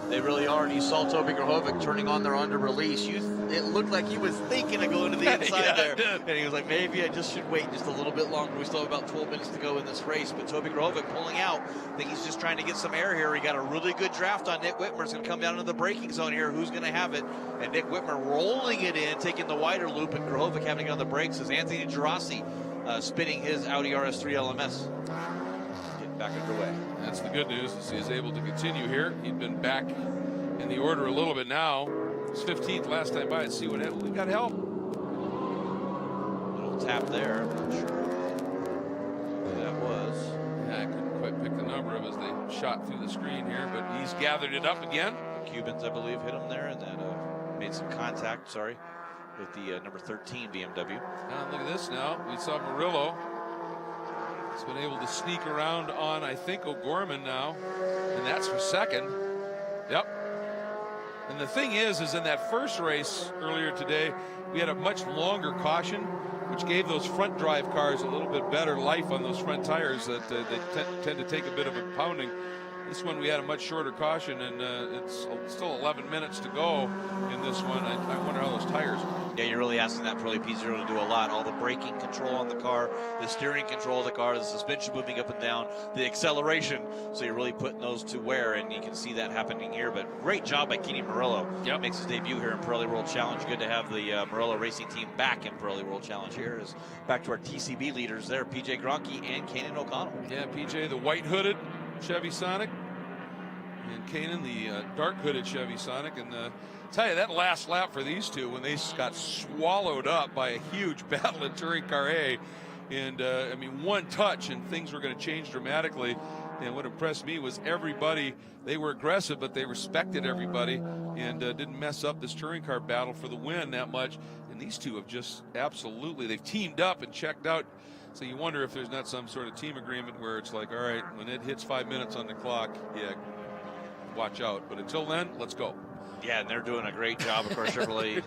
They really are, and you saw Toby Grahovic turning on their under release. It looked like he was thinking of going to the inside there, and he was like, maybe I just should wait just a little bit longer. We still have about 12 minutes to go in this race, but Toby Grahovic pulling out. I think he's just trying to get some air here. He got a really good draft on Nick Whitmer. It's going to come down into the braking zone here. Who's going to have it? And Nick Whitmer rolling it in, taking the wider loop, and Grahovic having to get on the brakes as Anthony Gerasi spinning his Audi RS3 LMS. Getting back underway. That's the good news, is he's able to continue here. He'd been back in the order a little bit now. It's 15th last time by. See what we got help. Little tap there. I'm not sure who that was. Yeah, I couldn't quite pick the number of as they shot through the screen here, but he's gathered it up again. The Cubans, I believe, hit him there, and then made some contact. With the number 13 BMW. Look at this now. We saw Murillo. He's been able to sneak around on, I think, O'Gorman now, and that's for second. Yep. And the thing is in that first race earlier today, we had a much longer caution, which gave those front drive cars a little bit better life on those front tires that they tend to take a bit of a pounding. This one we had a much shorter caution, and it's still 11 minutes to go in this one. I wonder how those tires are. Yeah, you're really asking that Pirelli P0 to do a lot. All the braking control on the car, the steering control of the car, the suspension moving up and down, the acceleration. So you're really putting those to wear, and you can see that happening here. But great job by Kenny Murillo. Yep. Makes his debut here in Pirelli World Challenge. Good to have the Murillo Racing team back in Pirelli World Challenge here. Is back to our TCB leaders there, PJ Gronke and Kanan O'Connell. Yeah, PJ, the white-hooded Chevy Sonic, and Kanan, the dark-hooded Chevy Sonic. And tell you, that last lap for these two, when they got swallowed up by a huge battle in Touring Car A, and I mean, one touch and things were going to change dramatically. And what impressed me was everybody, they were aggressive, but they respected everybody and didn't mess up this touring car battle for the win that much. And these two have just absolutely, they've teamed up and checked out. So you wonder if there's not some sort of team agreement where it's like, all right, when it hits 5 minutes on the clock, yeah, watch out. But until then, let's go. Yeah, and they're doing a great job. Of course, Chevrolet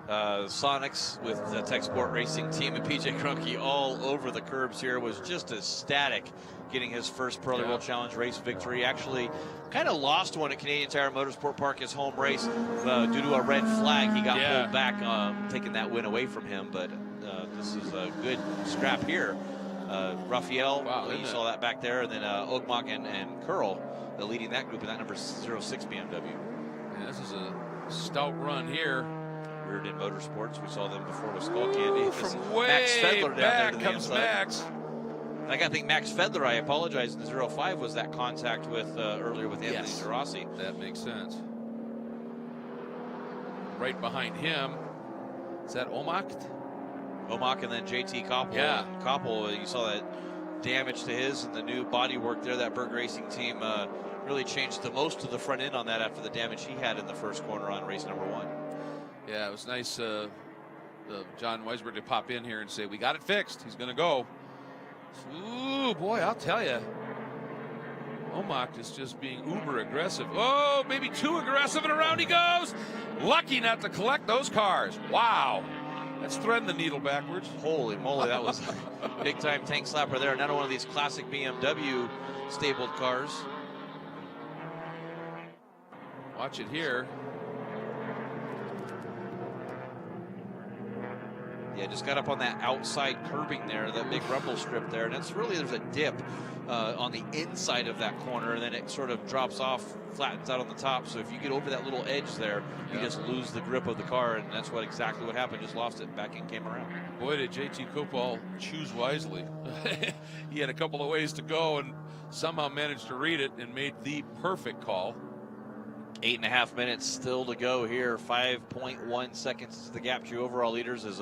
Sonics with the Tech Sport Racing team, and PJ Grunke all over the curbs here, was just ecstatic getting his first Pirelli World Challenge race victory. Actually kind of lost one at Canadian Tire Motorsport Park, his home race, due to a red flag. He got pulled back, taking that win away from him. But this is a good scrap here. Raphael, you saw that back there, and then Ogmach and Curl leading that group in that number 06 BMW. Yeah, this is a stout run here. Reardon Motorsports, we saw them before with Skull Candy. From way Max Fedler back down there comes Max. I got to think Max Fedler, I apologize, in the 05 was that contact with earlier with Anthony Gerasi. That makes sense. Right behind him, is that Omach? Omach and then JT Koppel. Yeah. And Koppel, you saw that damage to his and the new bodywork there. That Berg Racing team really changed the most of the front end on that after the damage he had in the first corner on race number 1. Yeah, it was nice John Weisberg to pop in here and say, we got it fixed. He's going to go. Ooh, boy, I'll tell you. Omach is just being uber aggressive. Oh, maybe too aggressive, and around he goes. Lucky not to collect those cars. Wow. That's threading the needle backwards. Holy moly, that was a big-time tank slapper there. Another one of these classic BMW stabled cars. Watch it here. Yeah, just got up on that outside curbing there, that big rumble strip there. And it's really, there's a dip on the inside of that corner, and then it sort of drops off, flattens out on the top. So if you get over that little edge there, you just lose the grip of the car, and that's exactly what happened. Just lost it, back and came around. Boy, did JT Koppel choose wisely. He had a couple of ways to go and somehow managed to read it and made the perfect call. 8.5 minutes still to go here. 5.1 seconds is the gap to your overall leaders as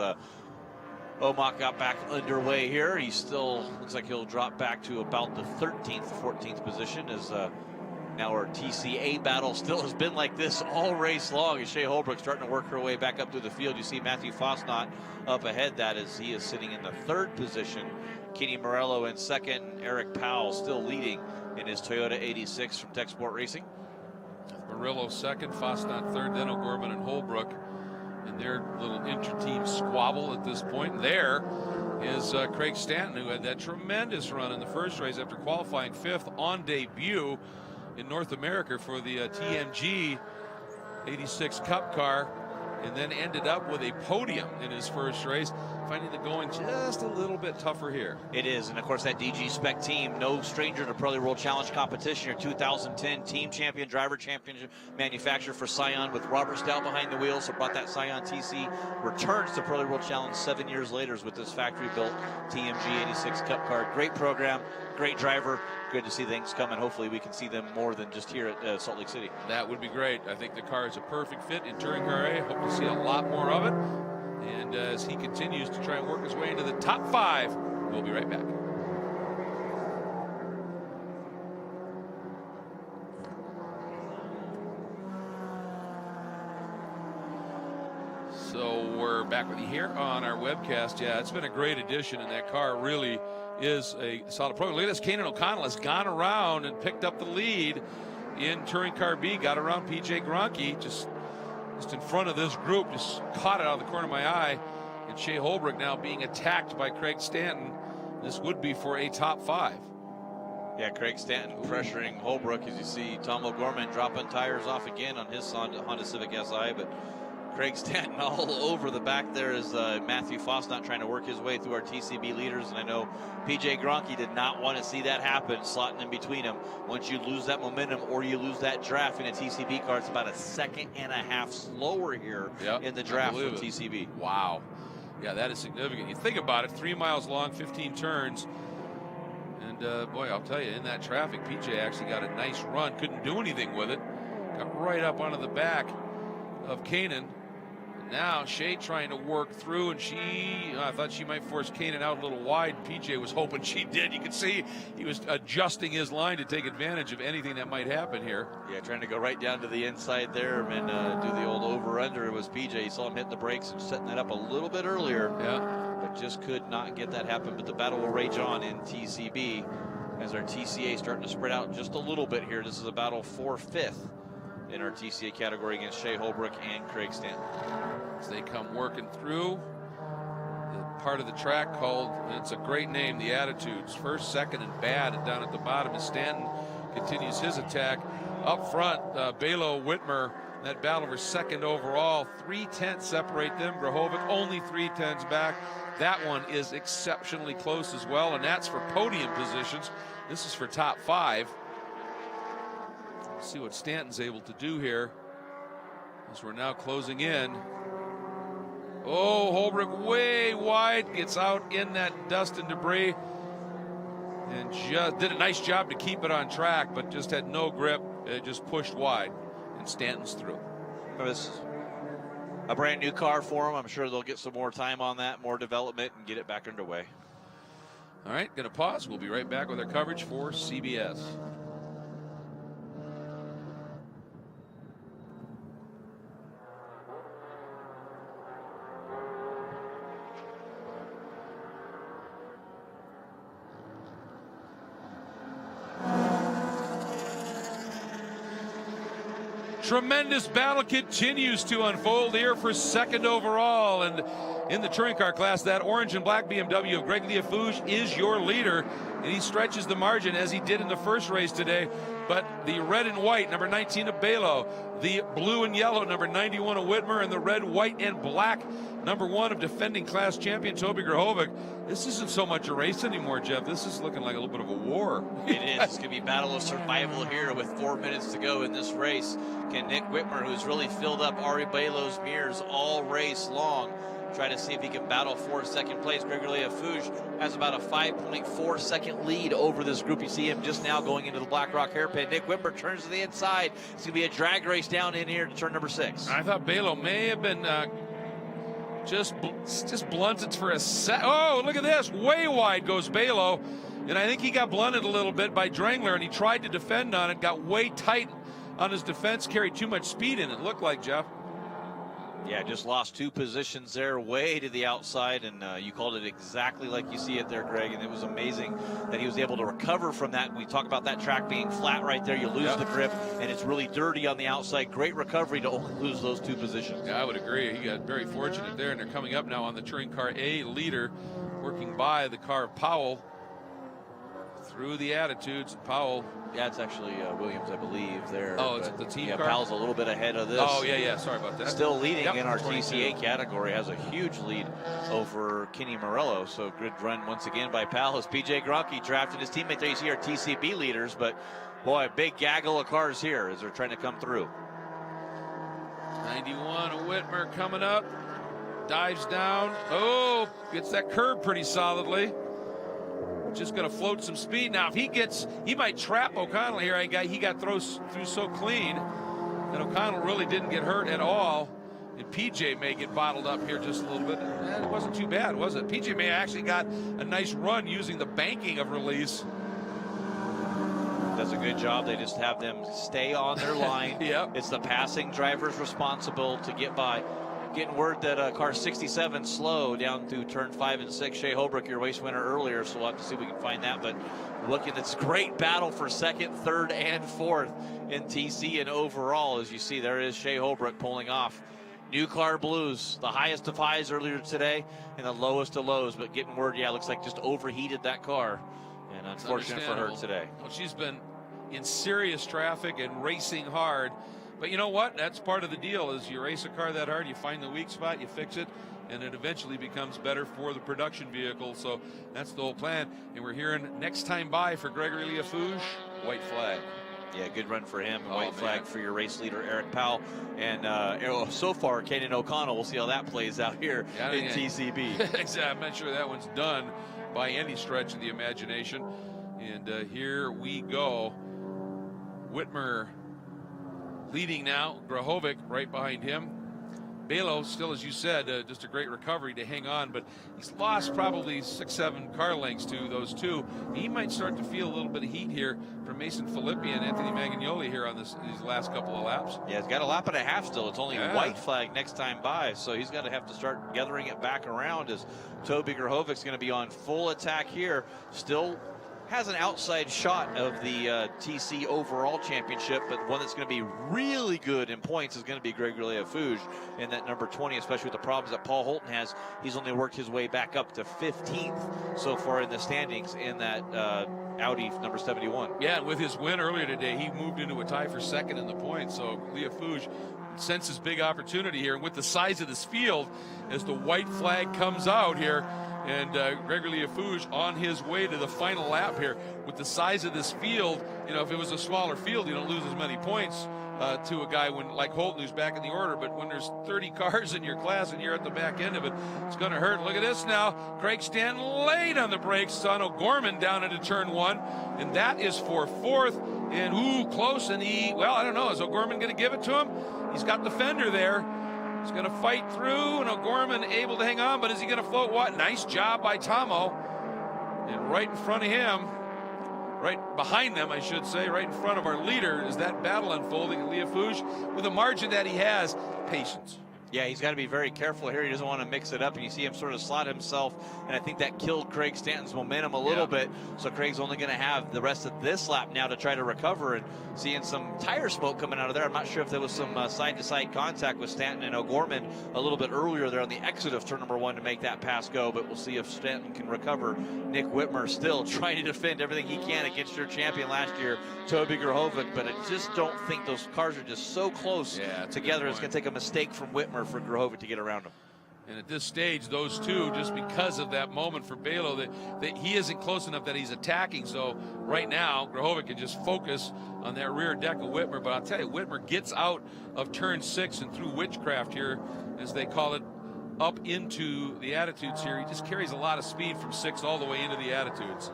Omach got back underway here. He still looks like he'll drop back to about the 13th, 14th position as now our TCA battle still has been like this all race long as Shea Holbrook starting to work her way back up through the field. You see Matthew Fosnot up ahead. That is, he is sitting in the 3rd position. Kenny Morello in 2nd. Eric Powell still leading in his Toyota 86 from Tech Sport Racing. Murillo 2nd, Fosnot 3rd, then O'Gorman and Holbrook. And their little inter-team squabble at this point. There is Craig Stanton, who had that tremendous run in the first race after qualifying 5th on debut. in North America for the TMG 86 Cup car, and then ended up with a podium in his first race, finding the going just a little bit tougher here. It is, and of course that DG Spec team, no stranger to Pirelli World Challenge competition. Your 2010 team champion, driver champion, manufacturer for Scion with Robert Stout behind the wheel, so brought that Scion TC, returns to Pirelli World Challenge 7 years later with this factory-built TMG 86 Cup car. Great program, great driver. Good to see things coming. Hopefully we can see them more than just here at Salt Lake City. That would be great. I think the car is a perfect fit in Touring Car A. Hope to see a lot more of it. And as he continues to try and work his way into the top 5, we'll be right back. So we're back with you here on our webcast. Yeah, it's been a great addition, and that car really is a solid program. Look at this. Kanan O'Connell has gone around and picked up the lead in Touring Car B, got around PJ Gronke, just in front of this group, just caught it out of the corner of my eye. And Shea Holbrook now being attacked by Craig Stanton. This would be for a top 5. Yeah, Craig Stanton pressuring Holbrook, as you see Tom O'Gorman dropping tires off again on his Honda Civic Si, but Craig Stanton all over the back there as Matthew Foss not trying to work his way through our TCB leaders. And I know PJ Gronke did not want to see that happen, slotting in between them. Once you lose that momentum or you lose that draft in a TCB car, it's about a 1.5 seconds slower here in the draft for TCB. Wow. Yeah, that is significant. You think about it, 3 miles long, 15 turns. And boy, I'll tell you, in that traffic, PJ actually got a nice run. Couldn't do anything with it. Got right up onto the back of Kanan. Now Shea trying to work through, and I thought she might force Kanan out a little wide. PJ was hoping she did. You could see he was adjusting his line to take advantage of anything that might happen here. Yeah, trying to go right down to the inside there and do the old over-under. It was PJ. You saw him hit the brakes and setting that up a little bit earlier. Yeah. But just could not get that happen. But the battle will rage on in TCB as our TCA starting to spread out just a little bit here. This is a battle for 5th in our TCA category against Shea Holbrook and Craig Stanton. As they come working through the part of the track called, and it's a great name, the Attitudes. First, second, and bad, and down at the bottom as Stanton continues his attack. Up front, Belo Whitmer, that battle for second overall. 3/10 separate them. Grahovic only 3/10 back. That one is exceptionally close as well, and that's for podium positions. This is for top 5. Let's see what Stanton's able to do here as we're now closing in. Oh, Holbrook way wide, gets out in that dust and debris, and just did a nice job to keep it on track, but just had no grip. It just pushed wide, and Stanton's through. This is a brand new car for them. I'm sure they'll get some more time on that, more development, and get it back underway. All right, gonna pause. We'll be right back with our coverage for CBS. Tremendous battle continues to unfold here for second overall, and in the touring car class, that orange and black BMW of Greg Liafouge is your leader, and he stretches the margin as he did in the first race today. But the red and white, number 19 of Belo, the blue and yellow, number 91 of Whitmer, and the red, white, and black, number 1 of defending class champion Toby Grahovic. This isn't so much a race anymore, Jeff. This is looking like a little bit of a war. It is. It's going to be battle of survival here with 4 minutes to go in this race. Can Nick Whitmer, who's really filled up Ari Belo's mirrors all race long, try to see if he can battle for second place? Gregory Liafouge has about a 5.4 second lead over this group. You see him just now going into the Black Rock hairpin. Nick Whitmer turns to the inside. It's going to be a drag race down in here to turn number 6. I thought Belo may have been just blunted for a sec. Oh, look at this. Way wide goes Belo. And I think he got blunted a little bit by Drangler, and he tried to defend on it, got way tight on his defense, carried too much speed in it, looked like, Jeff. Yeah, just lost 2 positions there, way to the outside, and you called it exactly like you see it there, Greg, and it was amazing that he was able to recover from that. We talk about that track being flat right there. You lose the grip, and it's really dirty on the outside. Great recovery to only lose those 2 positions. Yeah, I would agree. He got very fortunate there, and they're coming up now on the Touring Car A leader, working by the car of Powell through the attitudes. Powell. Yeah, it's actually Williams, I believe, there. Oh, is it the team car? Powell's a little bit ahead of this. Oh, yeah, sorry about that. Still leading in our 22. TCA category, has a huge lead over Kenny Morello. So good run once again by Powell as PJ Gronke drafted his teammate there. You see our TCB leaders, but boy, a big gaggle of cars here as they're trying to come through. 91 of Whitmer coming up, dives down. Oh, gets that curb pretty solidly. Just going to float some speed. Now, if he might trap O'Connell here. He got through so clean, and O'Connell really didn't get hurt at all. And PJ may get bottled up here just a little bit. It wasn't too bad, was it? PJ may actually got a nice run using the banking of release. Does a good job. They just have them stay on their line. Yep. It's the passing driver's responsible to get by. Getting word that car 67 slow down through turn 5 and 6. Shea Holbrook, your race winner earlier, so we'll have to see if we can find that. But looking, it's great battle for second, third, and fourth in TC and overall. As you see, there is Shea Holbrook pulling off. New car blues, the highest of highs earlier today and the lowest of lows. But getting word, yeah, looks like just overheated that car. And unfortunate for her today. Well, she's been in serious traffic and racing hard. But you know what? That's part of the deal. Is you race a car that hard, you find the weak spot, you fix it, and it eventually becomes better for the production vehicle. So that's the whole plan. And we're hearing next time by for Gregory Liafouge, white flag. Yeah, good run for him. White flag for your race leader, Eric Powell. And so far, Kaden O'Connell. We'll see how that plays out here in TCB. Exactly. I'm not sure that one's done by any stretch of the imagination. And here we go. Whitmer leading now. Grahovic right behind him. Belo still, as you said, just a great recovery to hang on, but he's lost probably 6-7 car lengths to those two. He might start to feel a little bit of heat here from Mason Filippi and Anthony Magagnoli here on these last couple of laps. Yeah, he's got a lap and a half still. It's only white flag next time by, so he's going to have to start gathering it back around as Toby Grahovic's going to be on full attack here. Still has an outside shot of the TC overall championship, but one that's going to be really good in points is going to be Gregory Liafouge in that number 20, especially with the problems that Paul Holton has. He's only worked his way back up to 15th so far in the standings in that Audi number 71. Yeah, and with his win earlier today, he moved into a tie for second in the points. So Liafouge senses big opportunity here, and with the size of this field, as the white flag comes out here, and Gregory Liafouge on his way to the final lap here. With the size of this field, you know, if it was a smaller field, you don't lose as many points to a guy like Holton, who's back in the order. But when there's 30 cars in your class and you're at the back end of it, it's going to hurt. Look at this now. Craig Stanton late on the brakes. Son O'Gorman down into turn 1, and that is for fourth. And close. And well, I don't know. Is O'Gorman going to give it to him? He's got the fender there. He's going to fight through, and O'Gorman able to hang on, but is he going to float what? Nice job by Tomo. And right in front of him, right behind them, I should say, right in front of our leader is that battle unfolding. Liafouge, with the margin that he has, patience. Yeah, he's got to be very careful here. He doesn't want to mix it up, and you see him sort of slot himself, and I think that killed Craig Stanton's momentum a little bit. So Craig's only going to have the rest of this lap now to try to recover, and seeing some tire smoke coming out of there. I'm not sure if there was some side-to-side contact with Stanton and O'Gorman a little bit earlier there on the exit of turn number 1 to make that pass go, but we'll see if Stanton can recover. Nick Whitmer still trying to defend everything he can against your champion last year, Toby Grahovic, but I just don't think those cars are just so close together. It's going to take a mistake from Whitmer for Grahovic to get around him. And at this stage, those two, just because of that moment for Belo, that he isn't close enough that he's attacking. So right now, Grahovic can just focus on that rear deck of Whitmer. But I'll tell you, Whitmer gets out of turn 6 and through witchcraft here, as they call it, up into the attitudes here. He just carries a lot of speed from 6 all the way into the attitudes.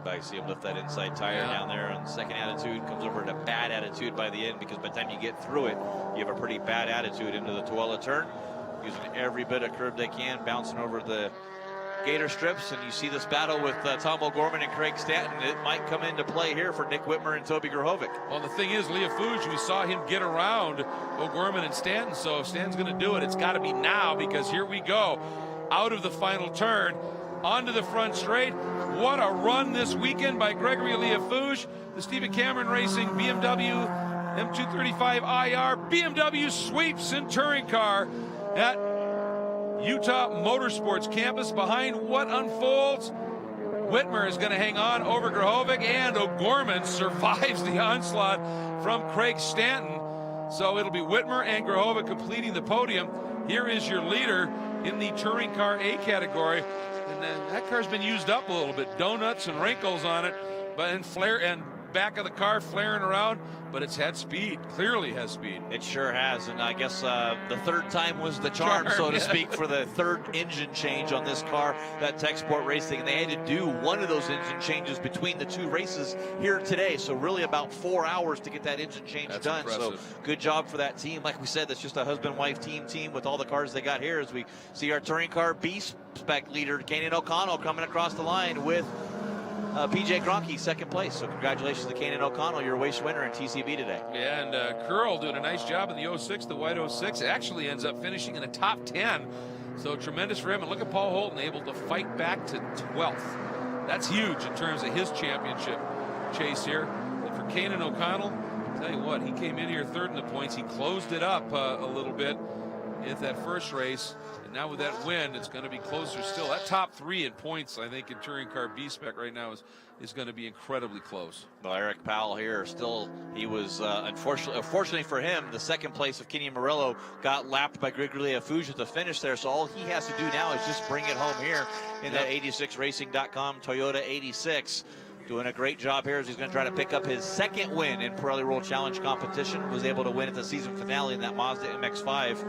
I see him lift that inside tire down there on the second attitude, comes over to bad attitude by the end, because by the time you get through it, you have a pretty bad attitude into the Tuella turn, using every bit of curb they can, bouncing over the gator strips, and you see this battle with Tom O'Gorman and Craig Stanton. It might come into play here for Nick Whitmer and Toby Grahovic. Well, the thing is, Liafouge, we saw him get around O'Gorman and Stanton, so if Stanton's going to do it, it's got to be now, because here we go, out of the final turn, onto the front straight. What a run this weekend by Gregory Liafouge. The Stephen Cameron Racing BMW M235 IR BMW sweeps in touring car at Utah Motorsports campus. Behind what unfolds, Whitmer is going to hang on over Grahovic, and O'Gorman survives the onslaught from Craig Stanton. So it'll be Whitmer and Grahovic completing the podium. Here is your leader in the touring car A category. And that car's been used up a little bit. Donuts and wrinkles on it, but and flare and back of the car flaring around, but it's had speed, clearly has speed. It sure has, and I guess the third time was the charm, so to speak, for the third engine change on this car, that Tech Sport Racing. And they had to do one of those engine changes between the two races here today, so really about 4 hours to get that engine change done. Impressive. So good job for that team. Like we said, that's just a husband-wife team with all the cars they got here, as we see our touring car B spec leader, Kanan O'Connell, coming across the line with PJ Gronke, second place. So congratulations to Kanan O'Connell, your race winner in TCB today. Yeah, and Curl doing a nice job in the 06, the white 06. Actually ends up finishing in the top 10. So tremendous for him. And look at Paul Holton able to fight back to 12th. That's huge in terms of his championship chase here. And for Kanan O'Connell, I'll tell you what, he came in here third in the points. He closed it up a little bit in that first race. And now with that win, it's going to be closer still. That top 3 in points, I think, in touring car B spec right now is going to be incredibly close. Well, Eric Powell here still, he was unfortunately for him, the second place of Kenny Morello got lapped by Grigory Afuja to finish there. So all he has to do now is just bring it home here in that 86racing.com Toyota 86. Doing a great job here as he's going to try to pick up his second win in Pirelli World Challenge competition. Was able to win at the season finale in that Mazda MX-5.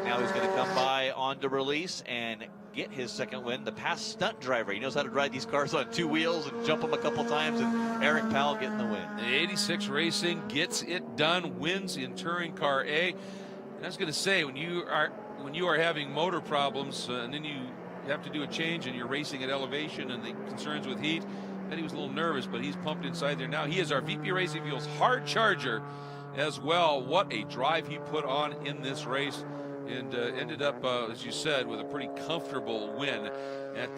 Now he's going to come by on the release and get his second win. The past stunt driver. He knows how to ride these cars on 2 wheels and jump them a couple times. And Eric Powell getting the win. The 86 Racing gets it done, wins in touring car A. And I was going to say, when you are having motor problems and then you have to do a change and you're racing at elevation and the concerns with heat, and he was a little nervous, but he's pumped inside there now. He is our VP Racing Fuels hard charger as well. What a drive he put on in this race. And ended up, as you said, with a pretty comfortable win at